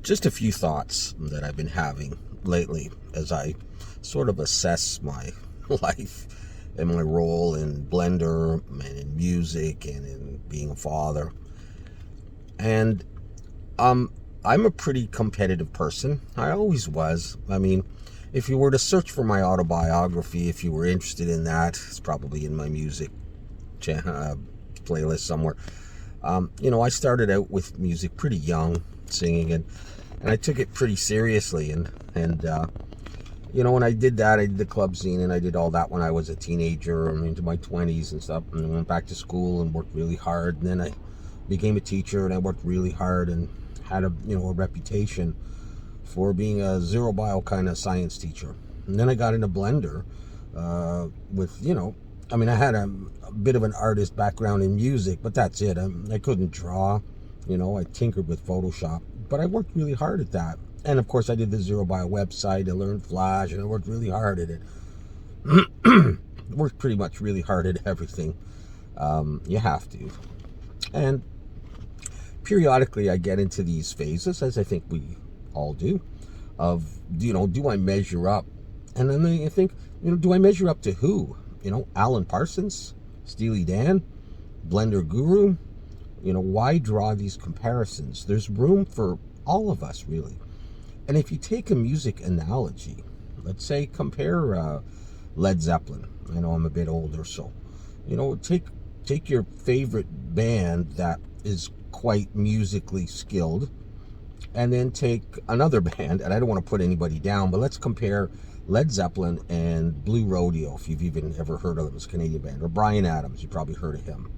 Just a few thoughts that I've been having lately as I sort of assess my life and my role in Blender and in music and in being a father. And I'm a pretty competitive person. I always was. I mean, if you were to search for my autobiography, if you were interested in that, it's probably in my music playlist somewhere. I started out with music pretty young, singing, and I took it pretty seriously. And when I did that, I did the club scene, and I did all that when I was a teenager and into my 20s and stuff. And I went back to school and worked really hard. And then I became a teacher, and I worked really hard and had a reputation for being a zero bio kind of science teacher. And then I got into Blender I had a bit of an artist background in music, but that's it. I couldn't draw. I tinkered with Photoshop, but I worked really hard at that. And of course, I did the Zero Bio website. I learned Flash, and I worked really hard at it. Worked pretty much really hard at everything. You have to. And periodically, I get into these phases, as I think we all do, of, do I measure up? And then I think, do I measure up to who? Alan Parsons, Steely Dan, Blender Guru. Why draw these comparisons? There's room for all of us, really. And if you take a music analogy, let's say compare Led Zeppelin. I know I'm a bit older, so take your favorite band that is quite musically skilled, and then take another band, and I don't want to put anybody down, but let's compare Led Zeppelin and Blue Rodeo, if you've even ever heard of them. It's a Canadian band. Or Bryan Adams, you probably heard of him.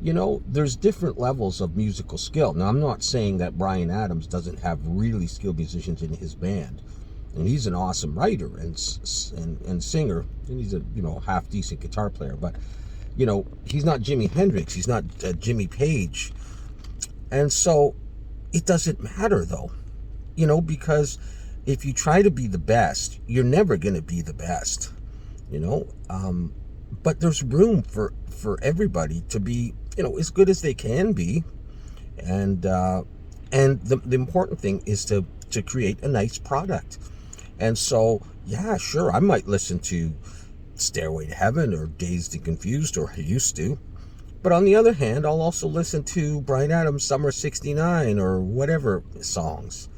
There's different levels of musical skill. Now, I'm not saying that Bryan Adams doesn't have really skilled musicians in his band, and he's an awesome writer and singer, and he's a half decent guitar player. But he's not Jimi Hendrix, he's not Jimmy Page, and so it doesn't matter though, because if you try to be the best, you're never going to be the best, but there's room for everybody to be as good as they can be, and the important thing is to create a nice product. And so, yeah, sure, I might listen to Stairway to Heaven or Dazed and Confused, or I used to, but on the other hand, I'll also listen to Bryan Adams' Summer 69 or whatever songs,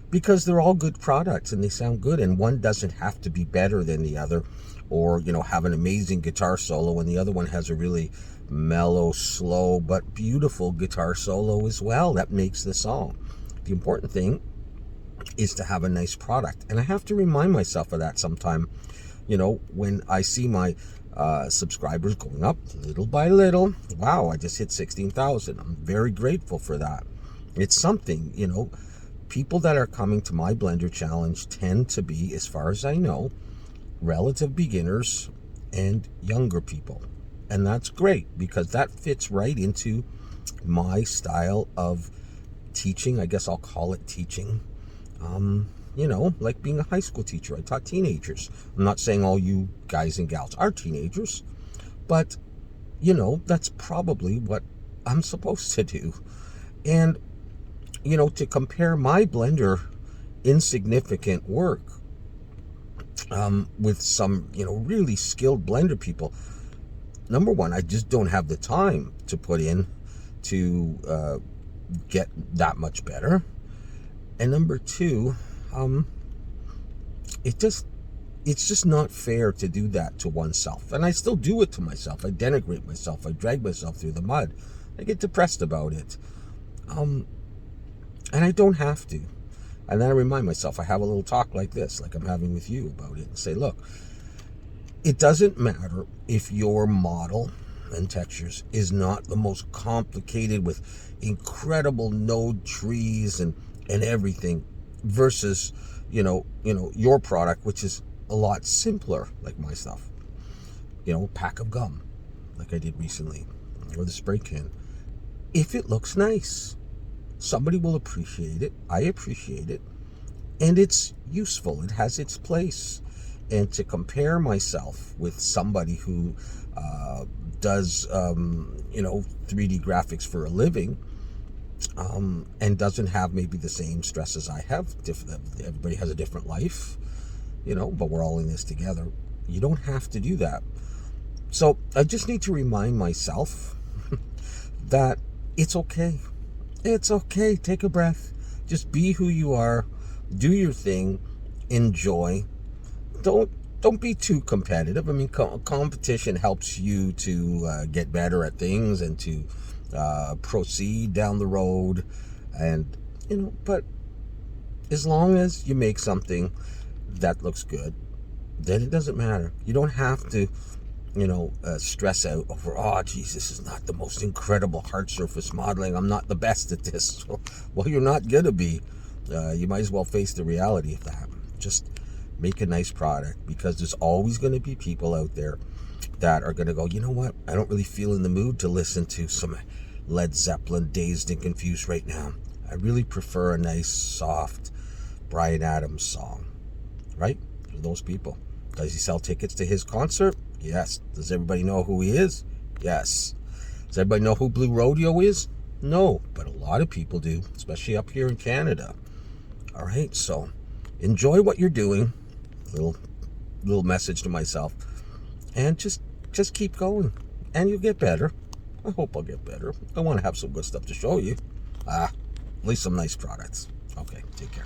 because they're all good products and they sound good, and one doesn't have to be better than the other, or have an amazing guitar solo and the other one has a really mellow, slow, but beautiful guitar solo as well. That makes the song. The important thing is to have a nice product, and I have to remind myself of that sometime. When I see my subscribers going up little by little. Wow, I just hit 16,000. I'm very grateful for that. It's something, people that are coming to my Blender Challenge tend to be, as far as I know, relative beginners and younger people. And that's great, because that fits right into my style of teaching. I guess I'll call it teaching. Like being a high school teacher. I taught teenagers. I'm not saying all you guys and gals are teenagers, but that's probably what I'm supposed to do. And to compare my Blender insignificant work with some really skilled Blender people, number one, I just don't have the time to put in to get that much better. And number two, it's just not fair to do that to oneself. And I still do it to myself. I denigrate myself. I drag myself through the mud. I get depressed about it. And I don't have to. And then I remind myself, I have a little talk like this, like I'm having with you about it, and say, look, it doesn't matter if your model and textures is not the most complicated with incredible node trees and everything, versus your product, which is a lot simpler, like my stuff. Pack of gum, like I did recently, or the spray can. If it looks nice, somebody will appreciate it. I appreciate it, and it's useful. It has its place. And to compare myself with somebody who does 3D graphics for a living, and doesn't have maybe the same stresses I have. Everybody has a different life, but we're all in this together. You don't have to do that. So I just need to remind myself that it's okay. It's okay. Take a breath. Just be who you are. Do your thing. Enjoy. Don't be too competitive. I mean, competition helps you to get better at things and to proceed down the road. And, but as long as you make something that looks good, then it doesn't matter. You don't have to, stress out over, oh, geez, this is not the most incredible hard surface modeling. I'm not the best at this. Well, you're not going to be. You might as well face the reality of that. Just make a nice product, because there's always going to be people out there that are going to go, you know what? I don't really feel in the mood to listen to some Led Zeppelin, Dazed and Confused right now. I really prefer a nice, soft Bryan Adams song, right? For those people. Does he sell tickets to his concert? Yes. Does everybody know who he is? Yes. Does everybody know who Blue Rodeo is? No, but a lot of people do, especially up here in Canada. All right, so enjoy what you're doing. Little message to myself, and just keep going, and you'll get better. I hope I'll get better. I want to have some good stuff to show you. At least some nice products. Okay, take care.